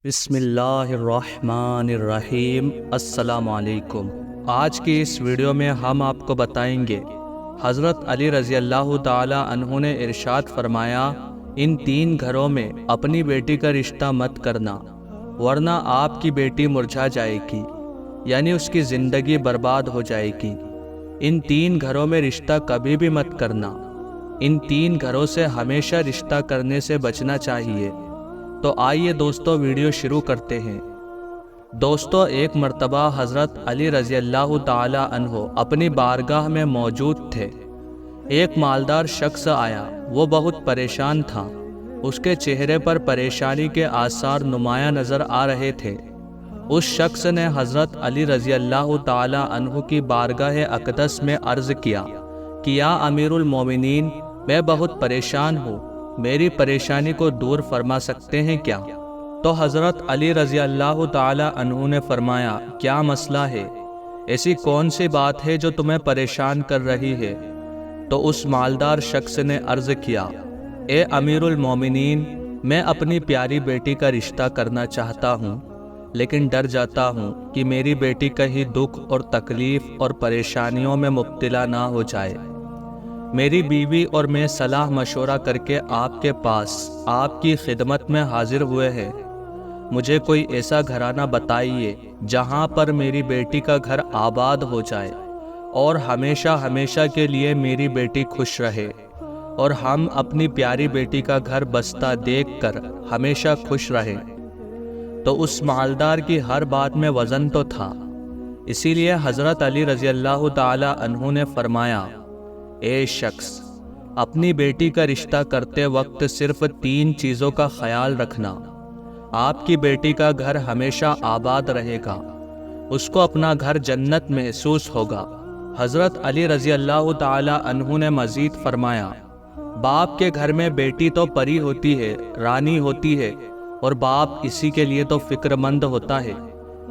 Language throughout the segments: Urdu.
بسم اللہ الرحمن الرحیم۔ السلام علیکم۔ آج کی اس ویڈیو میں ہم آپ کو بتائیں گے حضرت علی رضی اللہ تعالی عنہ نے ارشاد فرمایا، ان 3 گھروں میں اپنی بیٹی کا رشتہ مت کرنا ورنہ آپ کی بیٹی مرجھا جائے گی، یعنی اس کی زندگی برباد ہو جائے گی۔ ان 3 گھروں میں رشتہ کبھی بھی مت کرنا۔ ان 3 گھروں سے ہمیشہ رشتہ کرنے سے بچنا چاہیے۔ تو آئیے دوستو ویڈیو شروع کرتے ہیں۔ دوستو، ایک مرتبہ حضرت علی رضی اللہ تعالی عنہ اپنی بارگاہ میں موجود تھے۔ ایک مالدار شخص آیا، وہ بہت پریشان تھا۔ اس کے چہرے پر پریشانی کے آثار نمایاں نظر آ رہے تھے۔ اس شخص نے حضرت علی رضی اللہ تعالی عنہ کی بارگاہ اقدس میں عرض کیا کہ یا امیر المومنین، میں بہت پریشان ہوں، میری پریشانی کو دور فرما سکتے ہیں کیا؟ تو حضرت علی رضی اللہ تعالی عنہ نے فرمایا، کیا مسئلہ ہے؟ ایسی کون سی بات ہے جو تمہیں پریشان کر رہی ہے؟ تو اس مالدار شخص نے عرض کیا، اے امیر المومنین، میں اپنی پیاری بیٹی کا رشتہ کرنا چاہتا ہوں، لیکن ڈر جاتا ہوں کہ میری بیٹی کہیں دکھ اور تکلیف اور پریشانیوں میں مبتلا نہ ہو جائے۔ میری بیوی اور میں صلاح مشورہ کر کے آپ کے پاس آپ کی خدمت میں حاضر ہوئے ہیں۔ مجھے کوئی ایسا گھرانہ بتائیے جہاں پر میری بیٹی کا گھر آباد ہو جائے اور ہمیشہ ہمیشہ کے لیے میری بیٹی خوش رہے، اور ہم اپنی پیاری بیٹی کا گھر بستا دیکھ کر ہمیشہ خوش رہیں۔ تو اس مالدار کی ہر بات میں وزن تو تھا، اسی لیے حضرت علی رضی اللہ تعالی عنہ نے فرمایا، اے شخص، اپنی بیٹی کا رشتہ کرتے وقت صرف 3 چیزوں کا خیال رکھنا۔ آپ کی بیٹی کا گھر ہمیشہ آباد رہے گا، اس کو اپنا گھر جنت محسوس ہوگا۔ حضرت علی رضی اللہ تعالی عنہ نے مزید فرمایا، باپ کے گھر میں بیٹی تو پری ہوتی ہے، رانی ہوتی ہے، اور باپ اسی کے لیے تو فکر مند ہوتا ہے۔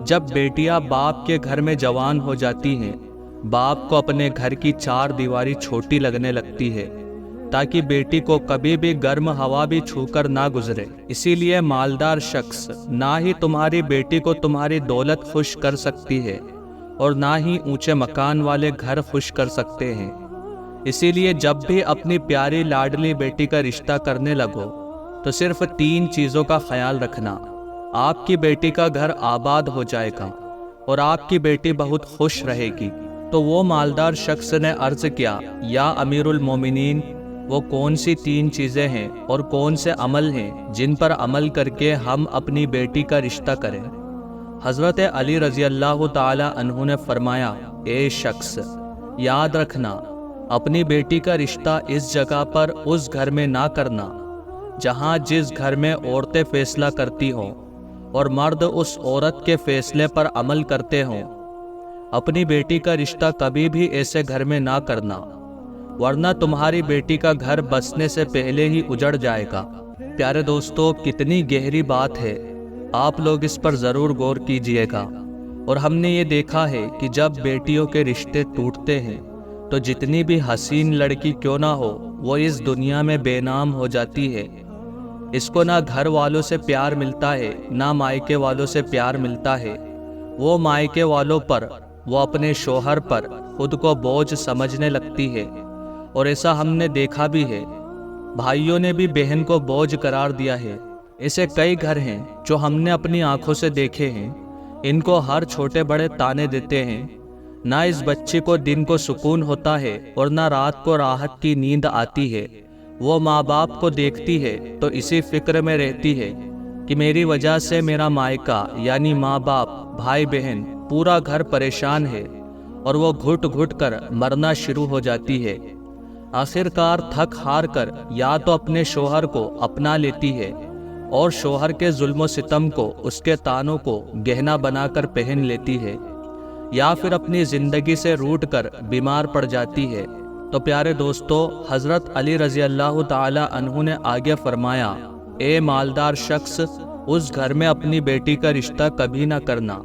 جب بیٹیاں باپ کے گھر میں جوان ہو جاتی ہیں، باپ کو اپنے گھر کی 4 دیواری چھوٹی لگنے لگتی ہے، تاکہ بیٹی کو کبھی بھی گرم ہوا بھی چھو کر نہ گزرے۔ اسی لیے مالدار شخص نہ ہی تمہاری بیٹی کو تمہاری دولت خوش کر سکتی ہے اور نہ ہی اونچے مکان والے گھر خوش کر سکتے ہیں۔ اسی لیے جب بھی اپنی پیاری لاڈلی بیٹی کا رشتہ کرنے لگو تو صرف 3 چیزوں کا خیال رکھنا۔ آپ کی بیٹی کا گھر آباد ہو جائے گا اور آپ کی بیٹی بہت خوش رہے گی۔ تو وہ مالدار شخص نے عرض کیا، یا امیر المومنین، وہ کون سی 3 چیزیں ہیں اور کون سے عمل ہیں جن پر عمل کر کے ہم اپنی بیٹی کا رشتہ کریں؟ حضرت علی رضی اللہ تعالی عنہ نے فرمایا، اے شخص، یاد رکھنا، اپنی بیٹی کا رشتہ اس جگہ پر اس گھر میں نہ کرنا جہاں جس گھر میں عورتیں فیصلہ کرتی ہوں اور مرد اس عورت کے فیصلے پر عمل کرتے ہوں۔ اپنی بیٹی کا رشتہ کبھی بھی ایسے گھر میں نہ کرنا، ورنہ تمہاری بیٹی کا گھر بسنے سے پہلے ہی اجڑ جائے گا۔ پیارے دوستو، کتنی گہری بات ہے، آپ لوگ اس پر ضرور غور کیجئے گا۔ اور ہم نے یہ دیکھا ہے کہ جب بیٹیوں کے رشتے ٹوٹتے ہیں تو جتنی بھی حسین لڑکی کیوں نہ ہو، وہ اس دنیا میں بے نام ہو جاتی ہے۔ اس کو نہ گھر والوں سے پیار ملتا ہے، نہ مائکے والوں سے پیار ملتا ہے۔ وہ مائکے والوں پر، وہ اپنے شوہر پر خود کو بوجھ سمجھنے لگتی ہے، اور ایسا ہم نے دیکھا بھی ہے۔ بھائیوں نے بھی بہن کو بوجھ قرار دیا ہے۔ ایسے کئی گھر ہیں جو ہم نے اپنی آنکھوں سے دیکھے ہیں۔ ان کو ہر چھوٹے بڑے تانے دیتے ہیں، نہ اس بچی کو دن کو سکون ہوتا ہے اور نہ رات کو راحت کی نیند آتی ہے۔ وہ ماں باپ کو دیکھتی ہے تو اسی فکر میں رہتی ہے کہ میری وجہ سے میرا مائکہ یعنی ماں باپ، بھائی بہن، پورا گھر پریشان ہے، اور وہ گھٹ گھٹ کر مرنا شروع ہو جاتی ہے۔ آخرکار تھک ہار کر یا تو اپنے شوہر کو اپنا لیتی ہے اور شوہر کے ظلم و ستم کو، اس کے تانوں کو گہنا بنا کر پہن لیتی ہے، یا پھر اپنی زندگی سے روٹھ کر بیمار پڑ جاتی ہے۔ تو پیارے دوستو، حضرت علی رضی اللہ تعالی عنہ نے آگے فرمایا، اے مالدار شخص، اس گھر میں اپنی بیٹی کا رشتہ کبھی نہ کرنا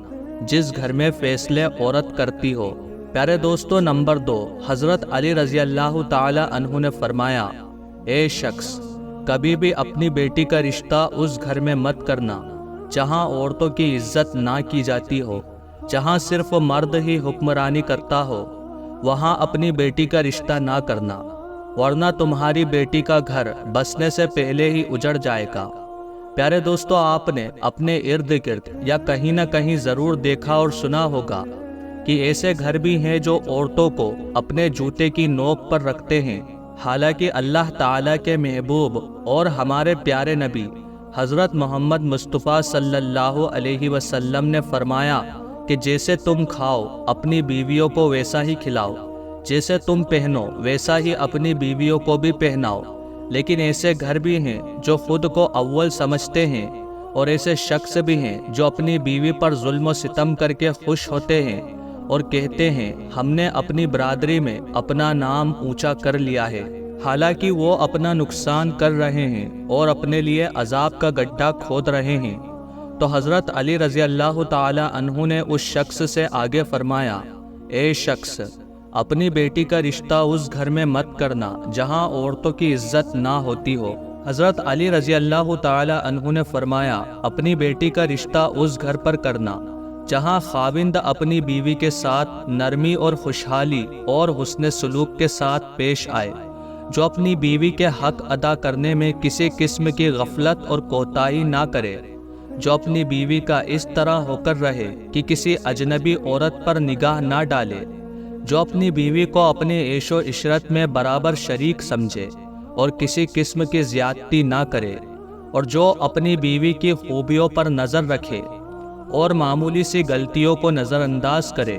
جس گھر میں فیصلے عورت کرتی ہو۔ پیارے دوستو، نمبر 2، حضرت علی رضی اللہ تعالی عنہ نے فرمایا، اے شخص، کبھی بھی اپنی بیٹی کا رشتہ اس گھر میں مت کرنا جہاں عورتوں کی عزت نہ کی جاتی ہو، جہاں صرف مرد ہی حکمرانی کرتا ہو، وہاں اپنی بیٹی کا رشتہ نہ کرنا، ورنہ تمہاری بیٹی کا گھر بسنے سے پہلے ہی اجڑ جائے گا۔ پیارے دوستو، آپ نے اپنے ارد گرد یا کہیں نہ کہیں ضرور دیکھا اور سنا ہوگا کہ ایسے گھر بھی ہیں جو عورتوں کو اپنے جوتے کی نوک پر رکھتے ہیں، حالانکہ اللہ تعالیٰ کے محبوب اور ہمارے پیارے نبی حضرت محمد مصطفیٰ صلی اللہ علیہ وسلم نے فرمایا کہ جیسے تم کھاؤ اپنی بیویوں کو ویسا ہی کھلاؤ، جیسے تم پہنو ویسا ہی اپنی بیویوں کو بھی پہناؤ۔ لیکن ایسے گھر بھی ہیں جو خود کو اول سمجھتے ہیں، اور ایسے شخص بھی ہیں جو اپنی بیوی پر ظلم و ستم کر کے خوش ہوتے ہیں اور کہتے ہیں ہم نے اپنی برادری میں اپنا نام اونچا کر لیا ہے، حالانکہ وہ اپنا نقصان کر رہے ہیں اور اپنے لیے عذاب کا گڈھا کھود رہے ہیں۔ تو حضرت علی رضی اللہ تعالی عنہ نے اس شخص سے آگے فرمایا، اے شخص، اپنی بیٹی کا رشتہ اس گھر میں مت کرنا جہاں عورتوں کی عزت نہ ہوتی ہو۔ حضرت علی رضی اللہ تعالی عنہ نے فرمایا، اپنی بیٹی کا رشتہ اس گھر پر کرنا جہاں خاوند اپنی بیوی کے ساتھ نرمی اور خوشحالی اور حسن سلوک کے ساتھ پیش آئے، جو اپنی بیوی کے حق ادا کرنے میں کسی قسم کی غفلت اور کوتاہی نہ کرے، جو اپنی بیوی کا اس طرح ہو کر رہے کہ کسی اجنبی عورت پر نگاہ نہ ڈالے، جو اپنی بیوی کو اپنے عیش و عشرت میں برابر شریک سمجھے اور کسی قسم کی زیادتی نہ کرے، اور جو اپنی بیوی کی خوبیوں پر نظر رکھے اور معمولی سی غلطیوں کو نظر انداز کرے،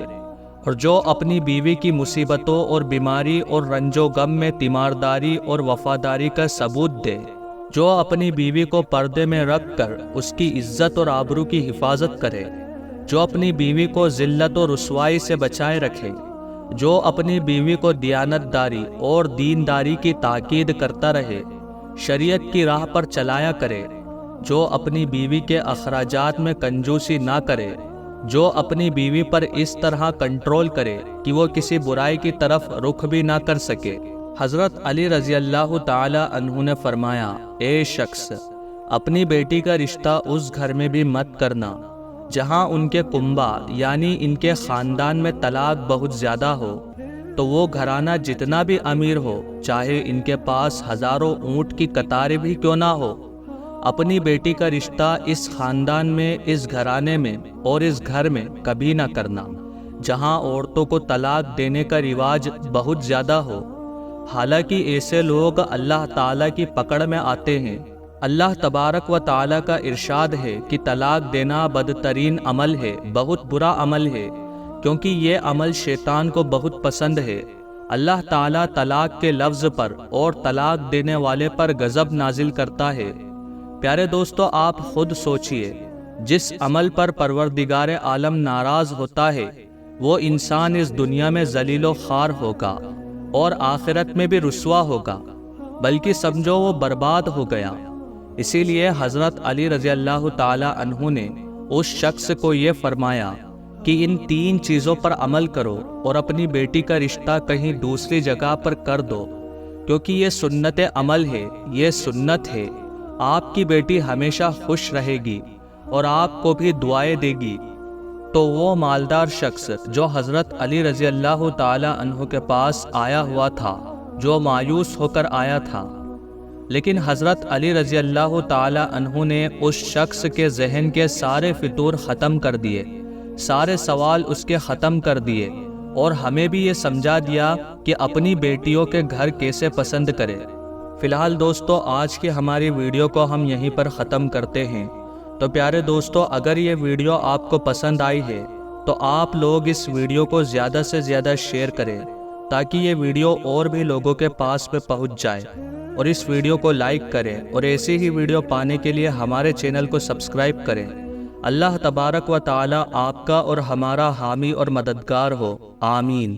اور جو اپنی بیوی کی مصیبتوں اور بیماری اور رنج و غم میں تیمارداری اور وفاداری کا ثبوت دے، جو اپنی بیوی کو پردے میں رکھ کر اس کی عزت اور آبرو کی حفاظت کرے، جو اپنی بیوی کو ذلت و رسوائی سے بچائے رکھے، جو اپنی بیوی کو دیانت داری اور دینداری کی تاکید کرتا رہے، شریعت کی راہ پر چلایا کرے، جو اپنی بیوی کے اخراجات میں کنجوسی نہ کرے، جو اپنی بیوی پر اس طرح کنٹرول کرے کہ وہ کسی برائی کی طرف رخ بھی نہ کر سکے۔ حضرت علی رضی اللہ تعالی عنہ نے فرمایا، اے شخص، اپنی بیٹی کا رشتہ اس گھر میں بھی مت کرنا جہاں ان کے کنبہ یعنی ان کے خاندان میں طلاق بہت زیادہ ہو، تو وہ گھرانہ جتنا بھی امیر ہو، چاہے ان کے پاس ہزاروں اونٹ کی قطاریں بھی کیوں نہ ہو، اپنی بیٹی کا رشتہ اس خاندان میں، اس گھرانے میں اور اس گھر میں کبھی نہ کرنا جہاں عورتوں کو طلاق دینے کا رواج بہت زیادہ ہو۔ حالانکہ ایسے لوگ اللہ تعالیٰ کی پکڑ میں آتے ہیں۔ اللہ تبارک و تعالیٰ کا ارشاد ہے کہ طلاق دینا بدترین عمل ہے، بہت برا عمل ہے، کیونکہ یہ عمل شیطان کو بہت پسند ہے۔ اللہ تعالیٰ طلاق کے لفظ پر اور طلاق دینے والے پر غضب نازل کرتا ہے۔ پیارے دوستو، آپ خود سوچئے، جس عمل پر پروردگار عالم ناراض ہوتا ہے، وہ انسان اس دنیا میں ذلیل و خوار ہوگا اور آخرت میں بھی رسوا ہوگا، بلکہ سمجھو وہ برباد ہو گیا۔ اسی لیے حضرت علی رضی اللہ تعالی عنہ نے اس شخص کو یہ فرمایا کہ ان تین چیزوں پر عمل کرو اور اپنی بیٹی کا رشتہ کہیں دوسری جگہ پر کر دو، کیونکہ یہ سنت عمل ہے، یہ سنت ہے۔ آپ کی بیٹی ہمیشہ خوش رہے گی اور آپ کو بھی دعائیں دے گی۔ تو وہ مالدار شخص جو حضرت علی رضی اللہ تعالی عنہ کے پاس آیا ہوا تھا، جو مایوس ہو کر آیا تھا، لیکن حضرت علی رضی اللہ تعالی عنہ نے اس شخص کے ذہن کے سارے فطور ختم کر دیے، سارے سوال اس کے ختم کر دیے، اور ہمیں بھی یہ سمجھا دیا کہ اپنی بیٹیوں کے گھر کیسے پسند کرے۔ فی الحال دوستو، آج کی ہماری ویڈیو کو ہم یہیں پر ختم کرتے ہیں۔ تو پیارے دوستو، اگر یہ ویڈیو آپ کو پسند آئی ہے تو آپ لوگ اس ویڈیو کو زیادہ سے زیادہ شیئر کریں تاکہ یہ ویڈیو اور بھی لوگوں کے پاس پہ پہنچ جائے، اور اس ویڈیو کو لائک کریں، اور ایسی ہی ویڈیو پانے کے لیے ہمارے چینل کو سبسکرائب کریں۔ اللہ تبارک و تعالی آپ کا اور ہمارا حامی اور مددگار ہو، آمین۔